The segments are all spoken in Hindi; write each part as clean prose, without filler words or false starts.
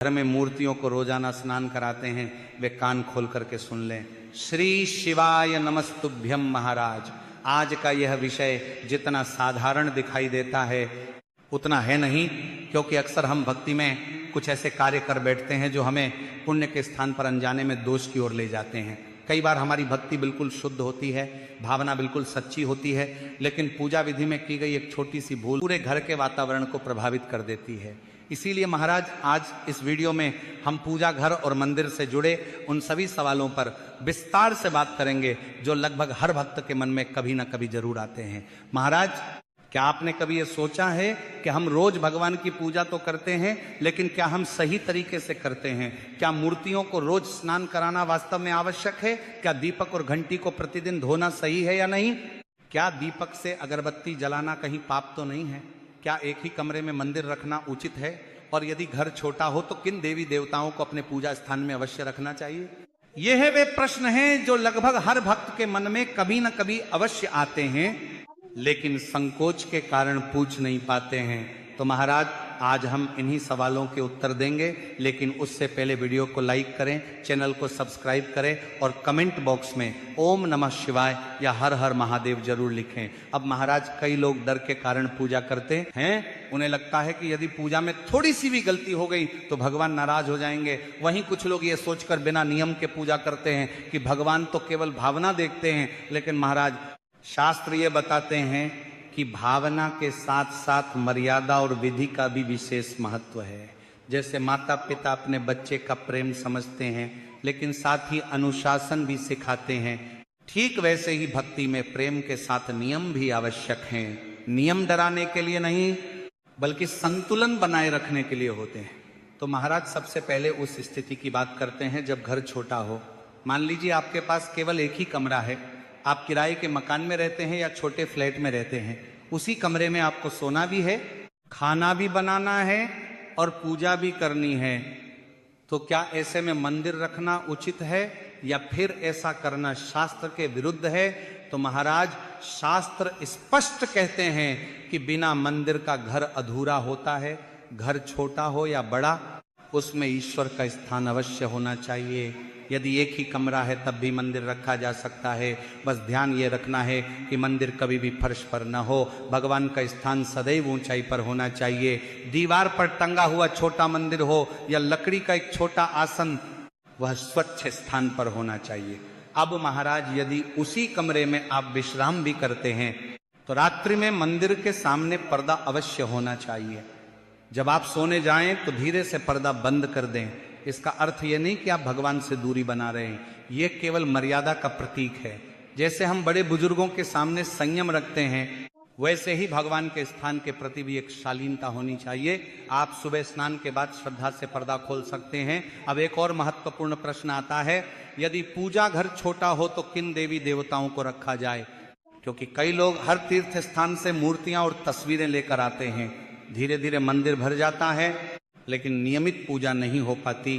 घर में मूर्तियों को रोजाना स्नान कराते हैं, वे कान खोल करके सुन लें। श्री शिवाय नमस्तुभ्यम महाराज। आज का यह विषय जितना साधारण दिखाई देता है उतना है नहीं, क्योंकि अक्सर हम भक्ति में कुछ ऐसे कार्य कर बैठते हैं जो हमें पुण्य के स्थान पर अनजाने में दोष की ओर ले जाते हैं। कई बार हमारी भक्ति बिल्कुल शुद्ध होती है, भावना बिल्कुल सच्ची होती है, लेकिन पूजा विधि में की गई एक छोटी सी भूल पूरे घर के वातावरण को प्रभावित कर देती है। इसीलिए महाराज आज इस वीडियो में हम पूजा घर और मंदिर से जुड़े उन सभी सवालों पर विस्तार से बात करेंगे जो लगभग हर भक्त के मन में कभी ना कभी जरूर आते हैं। महाराज, क्या आपने कभी ये सोचा है कि हम रोज भगवान की पूजा तो करते हैं, लेकिन क्या हम सही तरीके से करते हैं? क्या मूर्तियों को रोज स्नान कराना वास्तव में आवश्यक है? क्या दीपक और घंटी को प्रतिदिन धोना सही है या नहीं? क्या दीपक से अगरबत्ती जलाना कहीं पाप तो नहीं है? क्या एक ही कमरे में मंदिर रखना उचित है? और यदि घर छोटा हो तो किन देवी देवताओं को अपने पूजा स्थान में अवश्य रखना चाहिए? यह वे प्रश्न हैं जो लगभग हर भक्त के मन में कभी न कभी अवश्य आते हैं, लेकिन संकोच के कारण पूछ नहीं पाते हैं। तो महाराज, आज हम इन्हीं सवालों के उत्तर देंगे, लेकिन उससे पहले वीडियो को लाइक करें, चैनल को सब्सक्राइब करें और कमेंट बॉक्स में ओम नमः शिवाय या हर हर महादेव जरूर लिखें। अब महाराज, कई लोग डर के कारण पूजा करते हैं। उन्हें लगता है कि यदि पूजा में थोड़ी सी भी गलती हो गई तो भगवान नाराज हो जाएंगे। वहीं कुछ लोग ये सोचकर बिना नियम के पूजा करते हैं कि भगवान तो केवल भावना देखते हैं। लेकिन महाराज, शास्त्र ये बताते हैं कि भावना के साथ साथ मर्यादा और विधि का भी विशेष महत्व है। जैसे माता पिता अपने बच्चे का प्रेम समझते हैं, लेकिन साथ ही अनुशासन भी सिखाते हैं, ठीक वैसे ही भक्ति में प्रेम के साथ नियम भी आवश्यक हैं। नियम डराने के लिए नहीं, बल्कि संतुलन बनाए रखने के लिए होते हैं। तो महाराज, सबसे पहले उस स्थिति की बात करते हैं जब घर छोटा हो। मान लीजिए आपके पास केवल एक ही कमरा है, आप किराए के मकान में रहते हैं या छोटे फ्लैट में रहते हैं। उसी कमरे में आपको सोना भी है, खाना भी बनाना है और पूजा भी करनी है। तो क्या ऐसे में मंदिर रखना उचित है या फिर ऐसा करना शास्त्र के विरुद्ध है? तो महाराज, शास्त्र स्पष्ट कहते हैं कि बिना मंदिर का घर अधूरा होता है। घर छोटा हो या बड़ा, उसमें ईश्वर का स्थान अवश्य होना चाहिए। यदि एक ही कमरा है तब भी मंदिर रखा जा सकता है। बस ध्यान ये रखना है कि मंदिर कभी भी फर्श पर न हो। भगवान का स्थान सदैव ऊंचाई पर होना चाहिए। दीवार पर टंगा हुआ छोटा मंदिर हो या लकड़ी का एक छोटा आसन, वह स्वच्छ स्थान पर होना चाहिए। अब महाराज, यदि उसी कमरे में आप विश्राम भी करते हैं तो रात्रि में मंदिर के सामने पर्दा अवश्य होना चाहिए। जब आप सोने जाएं तो धीरे से पर्दा बंद कर दें। इसका अर्थ ये नहीं कि आप भगवान से दूरी बना रहे हैं, ये केवल मर्यादा का प्रतीक है। जैसे हम बड़े बुजुर्गों के सामने संयम रखते हैं, वैसे ही भगवान के स्थान के प्रति भी एक शालीनता होनी चाहिए। आप सुबह स्नान के बाद श्रद्धा से पर्दा खोल सकते हैं। अब एक और महत्वपूर्ण प्रश्न आता है, यदि पूजा घर छोटा हो तो किन देवी देवताओं को रखा जाए? क्योंकि कई लोग हर तीर्थ स्थान से मूर्तियां और तस्वीरें लेकर आते हैं। धीरे धीरे मंदिर भर जाता है, लेकिन नियमित पूजा नहीं हो पाती।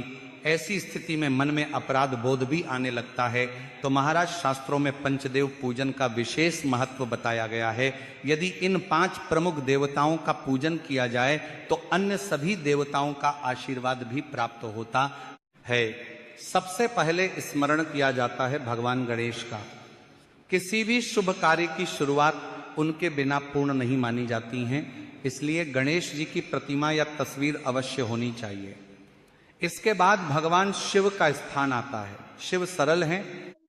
ऐसी स्थिति में मन में अपराध बोध भी आने लगता है। तो महाराज, शास्त्रों में पंचदेव पूजन का विशेष महत्व बताया गया है। यदि इन 5 प्रमुख देवताओं का पूजन किया जाए तो अन्य सभी देवताओं का आशीर्वाद भी प्राप्त होता है। सबसे पहले स्मरण किया जाता है भगवान गणेश का। किसी भी शुभ कार्य की शुरुआत उनके बिना पूर्ण नहीं मानी जाती हैं, इसलिए गणेश जी की प्रतिमा या तस्वीर अवश्य होनी चाहिए। इसके बाद भगवान शिव का स्थान आता है। शिव सरल हैं,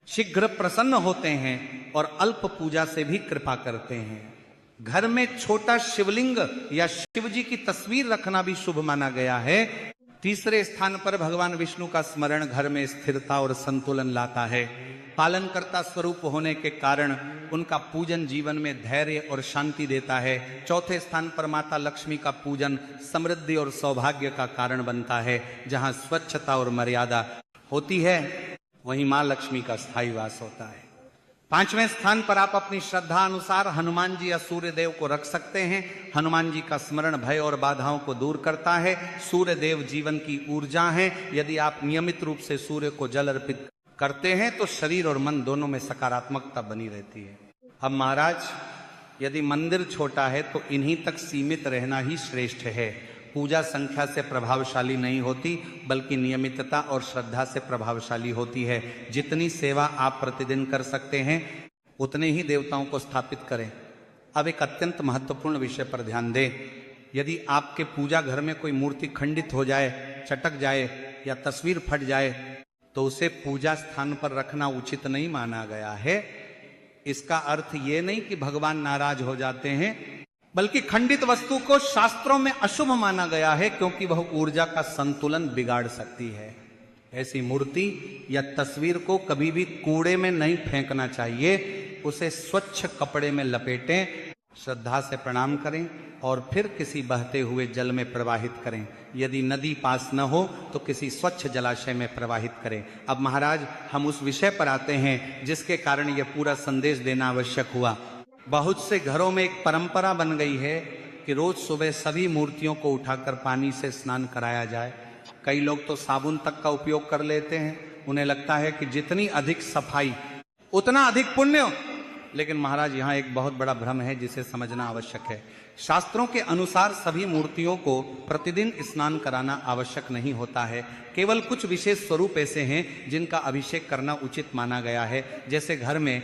शीघ्र प्रसन्न होते हैं और अल्प पूजा से भी कृपा करते हैं। घर में छोटा शिवलिंग या शिव जी की तस्वीर रखना भी शुभ माना गया है। तीसरे स्थान पर भगवान विष्णु का स्मरण घर में स्थिरता और संतुलन लाता है। पालनकर्ता स्वरूप होने के कारण उनका पूजन जीवन में धैर्य और शांति देता है। चौथे स्थान पर माता लक्ष्मी का पूजन समृद्धि और सौभाग्य का कारण बनता है। जहां स्वच्छता और मर्यादा होती है, वहीं मां लक्ष्मी का स्थायी वास होता है। 5वें स्थान पर आप अपनी श्रद्धा अनुसार हनुमान जी या सूर्य देव को रख सकते हैं। हनुमान जी का स्मरण भय और बाधाओं को दूर करता है। सूर्य देव जीवन की ऊर्जा है। यदि आप नियमित रूप से सूर्य को जल अर्पित करते हैं तो शरीर और मन दोनों में सकारात्मकता बनी रहती है। अब महाराज, यदि मंदिर छोटा है तो इन्हीं तक सीमित रहना ही श्रेष्ठ है। पूजा संख्या से प्रभावशाली नहीं होती, बल्कि नियमितता और श्रद्धा से प्रभावशाली होती है। जितनी सेवा आप प्रतिदिन कर सकते हैं उतने ही देवताओं को स्थापित करें। अब एक अत्यंत महत्वपूर्ण विषय पर ध्यान दें। यदि आपके पूजा घर में कोई मूर्ति खंडित हो जाए, चटक जाए या तस्वीर फट जाए तो उसे पूजा स्थान पर रखना उचित नहीं माना गया है। इसका अर्थ ये नहीं कि भगवान नाराज हो जाते हैं, बल्कि खंडित वस्तु को शास्त्रों में अशुभ माना गया है, क्योंकि वह ऊर्जा का संतुलन बिगाड़ सकती है। ऐसी मूर्ति या तस्वीर को कभी भी कूड़े में नहीं फेंकना चाहिए, उसे स्वच्छ कपड़े में लपेटें, श्रद्धा से प्रणाम करें और फिर किसी बहते हुए जल में प्रवाहित करें। यदि नदी पास न हो तो किसी स्वच्छ जलाशय में प्रवाहित करें। अब महाराज, हम उस विषय पर आते हैं जिसके कारण यह पूरा संदेश देना आवश्यक हुआ। बहुत से घरों में एक परंपरा बन गई है कि रोज सुबह सभी मूर्तियों को उठाकर पानी से स्नान कराया जाए। कई लोग तो साबुन तक का उपयोग कर लेते हैं। उन्हें लगता है कि जितनी अधिक सफाई उतना अधिक पुण्य। लेकिन महाराज, यहाँ एक बहुत बड़ा भ्रम है जिसे समझना आवश्यक है। शास्त्रों के अनुसार सभी मूर्तियों को प्रतिदिन स्नान कराना आवश्यक नहीं होता है। केवल कुछ विशेष स्वरूप ऐसे हैं जिनका अभिषेक करना उचित माना गया है। जैसे घर में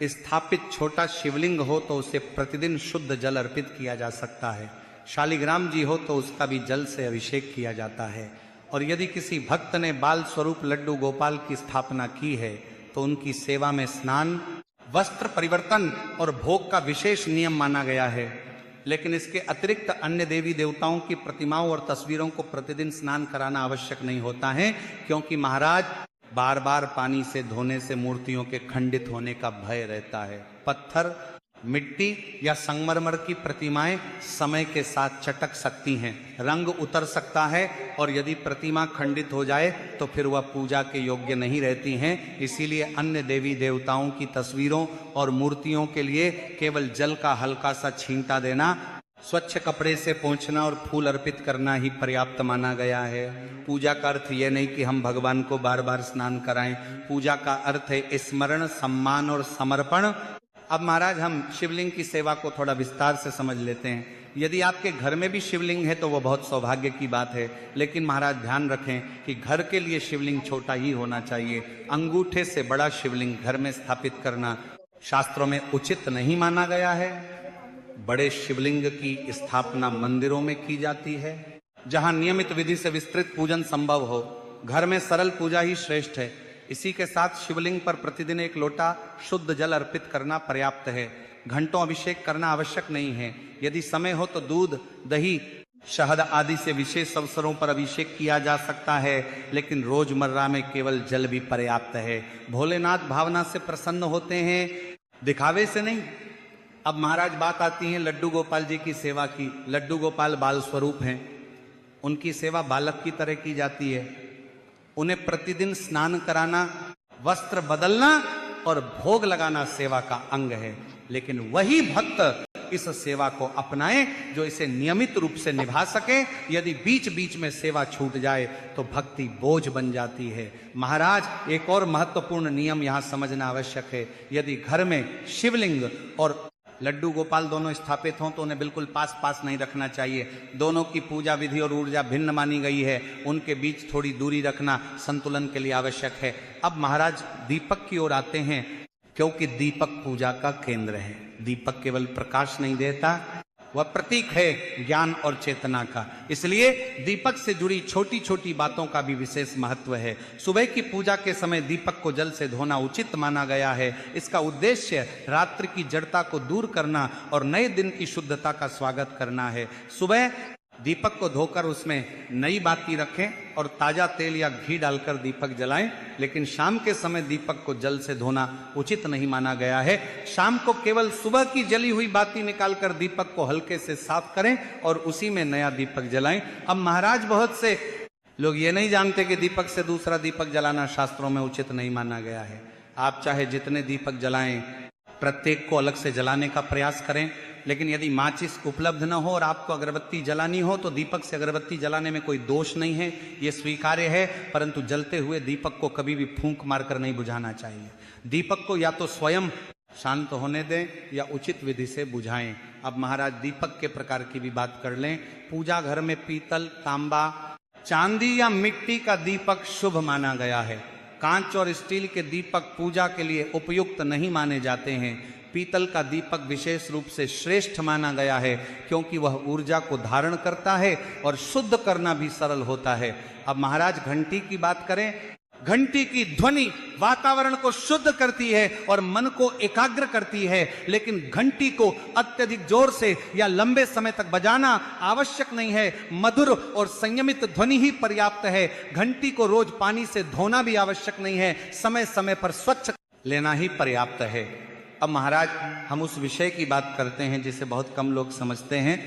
स्थापित छोटा शिवलिंग हो तो उसे प्रतिदिन शुद्ध जल अर्पित किया जा सकता है। शालिग्राम जी हो तो उसका भी जल से अभिषेक किया जाता है। और यदि किसी भक्त ने बाल स्वरूप लड्डू गोपाल की स्थापना की है तो उनकी सेवा में स्नान, वस्त्र परिवर्तन और भोग का विशेष नियम माना गया है। लेकिन इसके अतिरिक्त अन्य देवी देवताओं की प्रतिमाओं और तस्वीरों को प्रतिदिन स्नान कराना आवश्यक नहीं होता है, क्योंकि महाराज, बार बार पानी से धोने से मूर्तियों के खंडित होने का भय रहता है। पत्थर, मिट्टी या संगमरमर की प्रतिमाएं समय के साथ चटक सकती हैं, रंग उतर सकता है, और यदि प्रतिमा खंडित हो जाए तो फिर वह पूजा के योग्य नहीं रहती हैं। इसीलिए अन्य देवी देवताओं की तस्वीरों और मूर्तियों के लिए केवल जल का हल्का सा छींटा देना, स्वच्छ कपड़े से पोंछना और फूल अर्पित करना ही पर्याप्त माना गया है। पूजा का अर्थ यह नहीं कि हम भगवान को बार बार स्नान कराएं। पूजा का अर्थ है स्मरण, सम्मान और समर्पण। अब महाराज, हम शिवलिंग की सेवा को थोड़ा विस्तार से समझ लेते हैं। यदि आपके घर में भी शिवलिंग है तो वह बहुत सौभाग्य की बात है। लेकिन महाराज, ध्यान रखें कि घर के लिए शिवलिंग छोटा ही होना चाहिए। अंगूठे से बड़ा शिवलिंग घर में स्थापित करना शास्त्रों में उचित नहीं माना गया है। बड़े शिवलिंग की स्थापना मंदिरों में की जाती है, जहां नियमित विधि से विस्तृत पूजन संभव हो। घर में सरल पूजा ही श्रेष्ठ है। इसी के साथ शिवलिंग पर प्रतिदिन एक लोटा शुद्ध जल अर्पित करना पर्याप्त है। घंटों अभिषेक करना आवश्यक नहीं है। यदि समय हो तो दूध, दही, शहद आदि से विशेष अवसरों पर अभिषेक किया जा सकता है, लेकिन रोजमर्रा में केवल जल भी पर्याप्त है। भोलेनाथ भावना से प्रसन्न होते हैं, दिखावे से नहीं। अब महाराज, बात आती है लड्डू गोपाल जी की सेवा की। लड्डू गोपाल बाल स्वरूप हैं, उनकी सेवा बालक की तरह की जाती है। उन्हें प्रतिदिन स्नान कराना, वस्त्र बदलना और भोग लगाना सेवा का अंग है। लेकिन वही भक्त इस सेवा को अपनाए जो इसे नियमित रूप से निभा सके। यदि बीच बीच में सेवा छूट जाए तो भक्ति बोझ बन जाती है। महाराज, एक और महत्वपूर्ण नियम यहाँ समझना आवश्यक है। यदि घर में शिवलिंग और लड्डू गोपाल दोनों स्थापित हों तो उन्हें बिल्कुल पास पास नहीं रखना चाहिए। दोनों की पूजा विधि और ऊर्जा भिन्न मानी गई है। उनके बीच थोड़ी दूरी रखना संतुलन के लिए आवश्यक है। अब महाराज, दीपक की ओर आते हैं, क्योंकि दीपक पूजा का केंद्र है। दीपक केवल प्रकाश नहीं देता, वह प्रतीक है ज्ञान और चेतना का। इसलिए दीपक से जुड़ी छोटी छोटी बातों का भी विशेष महत्व है। सुबह की पूजा के समय दीपक को जल से धोना उचित माना गया है। इसका उद्देश्य रात्रि की जड़ता को दूर करना और नए दिन की शुद्धता का स्वागत करना है। सुबह दीपक को धोकर उसमें नई बाती रखें और ताजा तेल या घी डालकर दीपक जलाएं। लेकिन शाम के समय दीपक को जल से धोना उचित नहीं माना गया है। शाम को केवल सुबह की जली हुई बाती निकालकर दीपक को हल्के से साफ करें और उसी में नया दीपक जलाएं। अब महाराज, बहुत से लोग ये नहीं जानते कि दीपक से दूसरा दीपक जलाना शास्त्रों में उचित नहीं माना गया है। आप चाहे जितने दीपक जलाएं, प्रत्येक को अलग से जलाने का प्रयास करें। लेकिन यदि माचिस उपलब्ध न हो और आपको अगरबत्ती जलानी हो तो दीपक से अगरबत्ती जलाने में कोई दोष नहीं है, ये स्वीकार्य है। परंतु जलते हुए दीपक को कभी भी फूंक मारकर नहीं बुझाना चाहिए। दीपक को या तो स्वयं शांत होने दें या उचित विधि से बुझाएं। अब महाराज दीपक के प्रकार की भी बात कर लें। पूजा घर में पीतल, तांबा, चांदी या मिट्टी का दीपक शुभ माना गया है। कांच और स्टील के दीपक पूजा के लिए उपयुक्त नहीं माने जाते हैं। पीतल का दीपक विशेष रूप से श्रेष्ठ माना गया है, क्योंकि वह ऊर्जा को धारण करता है और शुद्ध करना भी सरल होता है। अब महाराज घंटी की बात करें। घंटी की ध्वनि वातावरण को शुद्ध करती है और मन को एकाग्र करती है, लेकिन घंटी को अत्यधिक जोर से या लंबे समय तक बजाना आवश्यक नहीं है। मधुर और संयमित ध्वनि ही पर्याप्त है। घंटी को रोज पानी से धोना भी आवश्यक नहीं है, समय समय पर स्वच्छ लेना ही पर्याप्त है। अब महाराज हम उस विषय की बात करते हैं जिसे बहुत कम लोग समझते हैं,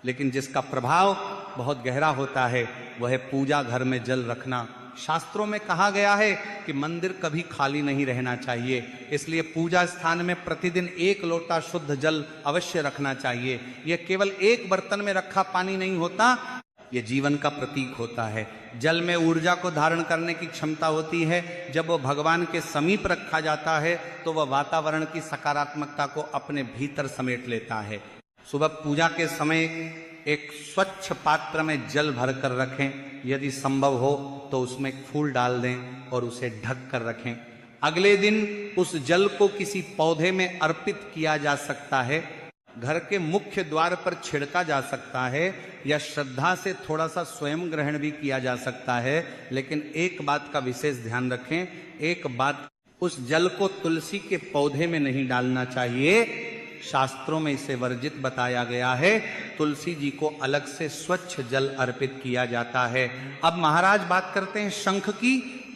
लेकिन जिसका प्रभाव बहुत गहरा होता है, वह है पूजा घर में जल रखना। शास्त्रों में कहा गया है कि मंदिर कभी खाली नहीं रहना चाहिए, इसलिए पूजा स्थान में प्रतिदिन 1 लोटा शुद्ध जल अवश्य रखना चाहिए। यह केवल एक बर्तन में रखा पानी नहीं होता, यह जीवन का प्रतीक होता है। जल में ऊर्जा को धारण करने की क्षमता होती है। जब वह भगवान के समीप रखा जाता है तो वह वातावरण की सकारात्मकता को अपने भीतर समेट लेता है। सुबह पूजा के समय एक स्वच्छ पात्र में जल भर कर रखें, यदि संभव हो तो उसमें एक फूल डाल दें और उसे ढक कर रखें। अगले दिन उस जल को किसी पौधे में अर्पित किया जा सकता है, घर के मुख्य द्वार पर छिड़का जा सकता है, या श्रद्धा से थोड़ा सा स्वयं ग्रहण भी किया जा सकता है। लेकिन एक बात का विशेष ध्यान रखें, एक बात, उस जल को तुलसी के पौधे में नहीं डालना चाहिए। शास्त्रों में इसे वर्जित बताया गया है। तुलसी जी को अलग से स्वच्छ जल अर्पित किया जाता है। अब महाराज बात करते हैं शंख की।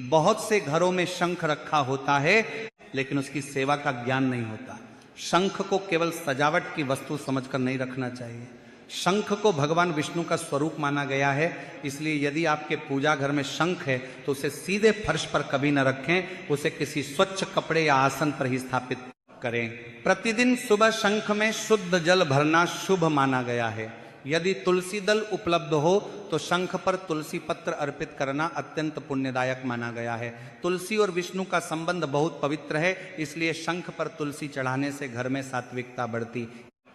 बहुत से घरों में शंख रखा होता है, लेकिन उसकी सेवा का ज्ञान नहीं होता। शंख को केवल सजावट की वस्तु समझकर नहीं रखना चाहिए। शंख को भगवान विष्णु का स्वरूप माना गया है, इसलिए यदि आपके पूजा घर में शंख है तो उसे सीधे फर्श पर कभी न रखें, उसे किसी स्वच्छ कपड़े या आसन पर ही स्थापित करें। प्रतिदिन सुबह शंख में शुद्ध जल भरना शुभ माना गया है। यदि तुलसी दल उपलब्ध हो तो शंख पर तुलसी पत्र अर्पित करना अत्यंत पुण्यदायक माना गया है। तुलसी और विष्णु का संबंध बहुत पवित्र है, इसलिए शंख पर तुलसी चढ़ाने से घर में सात्विकता बढ़ती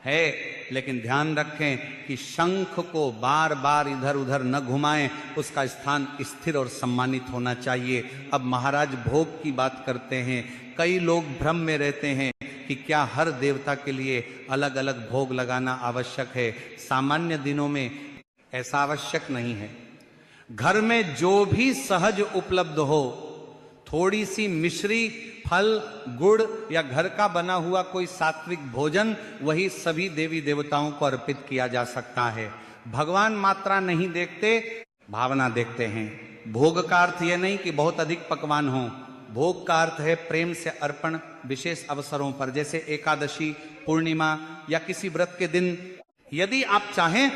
है। लेकिन ध्यान रखें कि शंख को बार बार इधर उधर न घुमाएं, उसका स्थान स्थिर और सम्मानित होना चाहिए। अब महाराज भोग की बात करते हैं। कई लोग भ्रम में रहते हैं कि क्या हर देवता के लिए अलग अलग भोग लगाना आवश्यक है। सामान्य दिनों में ऐसा आवश्यक नहीं है। घर में जो भी सहज उपलब्ध हो, थोड़ी सी मिश्री, फल, गुड़ या घर का बना हुआ कोई सात्विक भोजन, वही सभी देवी देवताओं को अर्पित किया जा सकता है। भगवान मात्रा नहीं देखते, भावना देखते हैं। भोग का अर्थ यह नहीं कि बहुत अधिक पकवान हो। भोग का अर्थ है प्रेम से अर्पण विशेष अवसरों पर, जैसे एकादशी, पूर्णिमा या किसी व्रत के दिन। यदि आप चाहें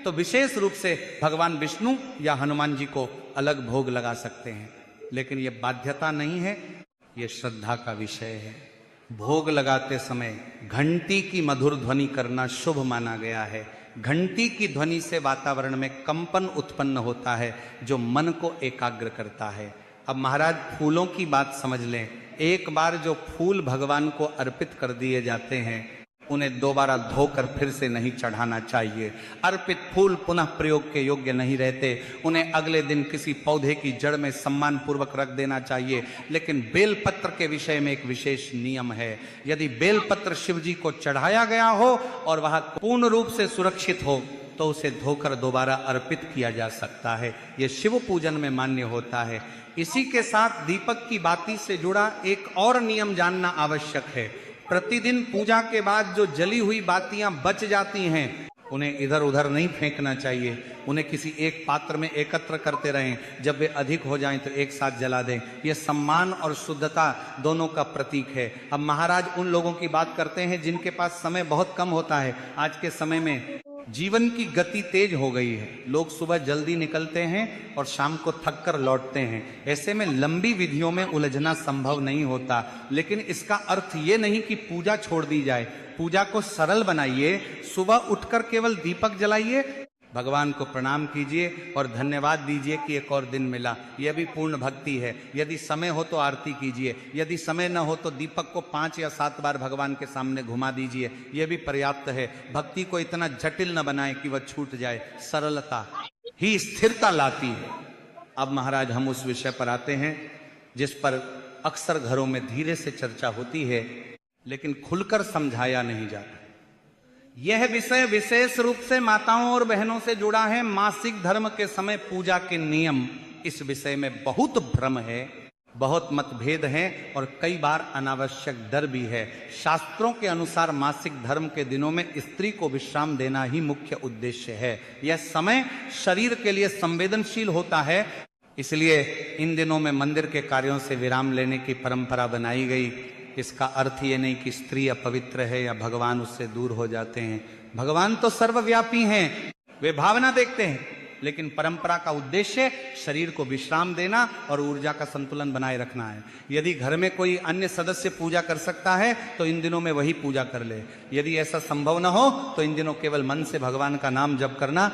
तो विशेष रूप से भगवान विष्णु या हनुमान जी को अलग भोग लगा सकते हैं, लेकिन यह बाध्यता नहीं है, यह श्रद्धा का विषय है। भोग लगाते समय घंटी की मधुर ध्वनि करना शुभ माना गया है। घंटी की ध्वनि से वातावरण में कंपन उत्पन्न होता है, जो मन को एकाग्र करता है। अब महाराज फूलों की बात समझ लें। एक बार जो फूल भगवान को अर्पित कर दिए जाते हैं, उन्हें दोबारा धोकर फिर से नहीं चढ़ाना चाहिए। अर्पित फूल पुनः प्रयोग के योग्य नहीं रहते, उन्हें अगले दिन किसी पौधे की जड़ में सम्मान पूर्वक रख देना चाहिए। लेकिन बेलपत्र के विषय में एक विशेष नियम है। यदि बेलपत्र शिव जी को चढ़ाया गया हो और वह पूर्ण रूप से सुरक्षित हो तो उसे धोकर दोबारा अर्पित किया जा सकता है। यह शिव पूजन में मान्य होता है। इसी के साथ दीपक की बाती से जुड़ा एक और नियम जानना आवश्यक है। प्रतिदिन पूजा के बाद जो जली हुई बातियां बच जाती हैं, उन्हें इधर उधर नहीं फेंकना चाहिए। उन्हें किसी एक पात्र में एकत्र करते रहें। जब वे अधिक हो जाएं तो एक साथ जला दें। यह सम्मान और शुद्धता दोनों का प्रतीक है। अब महाराज उन लोगों की बात करते हैं जिनके पास समय बहुत कम होता है। आज के समय में जीवन की गति तेज हो गई है। लोग सुबह जल्दी निकलते हैं और शाम को थक कर लौटते हैं। ऐसे में लंबी विधियों में उलझना संभव नहीं होता। लेकिन इसका अर्थ ये नहीं कि पूजा छोड़ दी जाए। पूजा को सरल बनाइए। सुबह उठकर केवल दीपक जलाइए, भगवान को प्रणाम कीजिए और धन्यवाद दीजिए कि एक और दिन मिला। यह भी पूर्ण भक्ति है। यदि समय हो तो आरती कीजिए, यदि समय न हो तो दीपक को 5 या 7 बार भगवान के सामने घुमा दीजिए, यह भी पर्याप्त है। भक्ति को इतना जटिल न बनाए कि वह छूट जाए। सरलता ही स्थिरता लाती है। अब महाराज हम उस विषय पर आते हैं जिस पर अक्सर घरों में धीरे से चर्चा होती है लेकिन खुलकर समझाया नहीं जाता। यह विषय विशेष रूप से माताओं और बहनों से जुड़ा है। मासिक धर्म के समय पूजा के नियम, इस विषय में बहुत भ्रम है, बहुत मतभेद हैं और कई बार अनावश्यक डर भी है। शास्त्रों के अनुसार मासिक धर्म के दिनों में स्त्री को विश्राम देना ही मुख्य उद्देश्य है। यह समय शरीर के लिए संवेदनशील होता है, इसलिए इन दिनों में मंदिर के कार्यों से विराम लेने की परंपरा बनाई गई। इसका अर्थ ये नहीं कि स्त्री अपवित्र है या भगवान उससे दूर हो जाते हैं। भगवान तो सर्वव्यापी हैं, वे भावना देखते हैं, लेकिन परंपरा का उद्देश्य शरीर को विश्राम देना और ऊर्जा का संतुलन बनाए रखना है। यदि घर में कोई अन्य सदस्य पूजा कर सकता है तो इन दिनों में वही पूजा कर ले। यदि ऐसा संभव न हो तो इन दिनों केवल मन से भगवान का नाम जप करना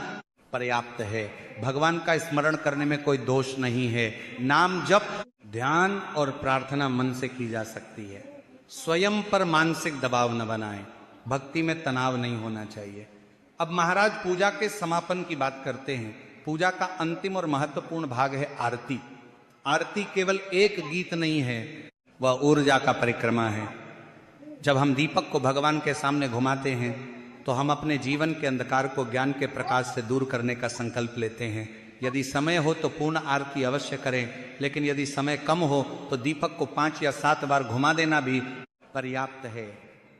पर्याप्त है। भगवान का स्मरण करने में कोई दोष नहीं है। नाम जप, ध्यान और प्रार्थना मन से की जा सकती है। स्वयं पर मानसिक दबाव न बनाएं। भक्ति में तनाव नहीं होना चाहिए। अब महाराज पूजा के समापन की बात करते हैं। पूजा का अंतिम और महत्वपूर्ण भाग है आरती। आरती केवल एक गीत नहीं है, वह ऊर्जा का परिक्रमा है। जब हम दीपक को भगवान के सामने घुमाते हैं तो हम अपने जीवन के अंधकार को ज्ञान के प्रकाश से दूर करने का संकल्प लेते हैं। यदि समय हो तो पूर्ण आरती अवश्य करें, लेकिन यदि समय कम हो तो दीपक को 5 या 7 बार घुमा देना भी पर्याप्त है।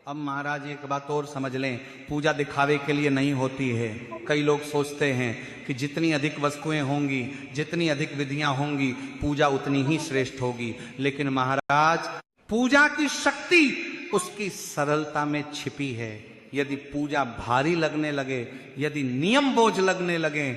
अब महाराज एक बात और समझ लें, पूजा दिखावे के लिए नहीं होती है। कई लोग सोचते हैं कि जितनी अधिक वस्तुएं होंगी, जितनी अधिक विधियां होंगी, पूजा उतनी ही श्रेष्ठ होगी। लेकिन महाराज पूजा की शक्ति उसकी सरलता में छिपी है। यदि पूजा भारी लगने लगे, यदि नियम बोझ लगने लगे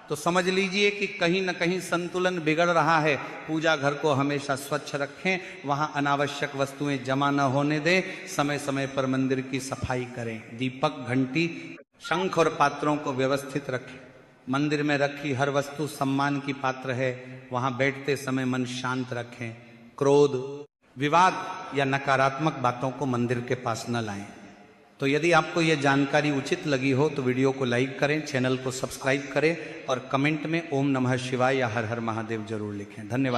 तो समझ लीजिए कि कहीं न कहीं संतुलन बिगड़ रहा है। पूजा घर को हमेशा स्वच्छ रखें, वहां अनावश्यक वस्तुएं जमा न होने दें। समय समय पर मंदिर की सफाई करें। दीपक, घंटी, शंख और पात्रों को व्यवस्थित रखें। मंदिर में रखी हर वस्तु सम्मान की पात्र है। वहां बैठते समय मन शांत रखें। क्रोध, विवाद या नकारात्मक बातों को मंदिर के पास न लाएं। तो यदि आपको यह जानकारी उचित लगी हो तो वीडियो को लाइक करें, चैनल को सब्सक्राइब करें और कमेंट में ओम नमः शिवाय या हर हर महादेव जरूर लिखें। धन्यवाद।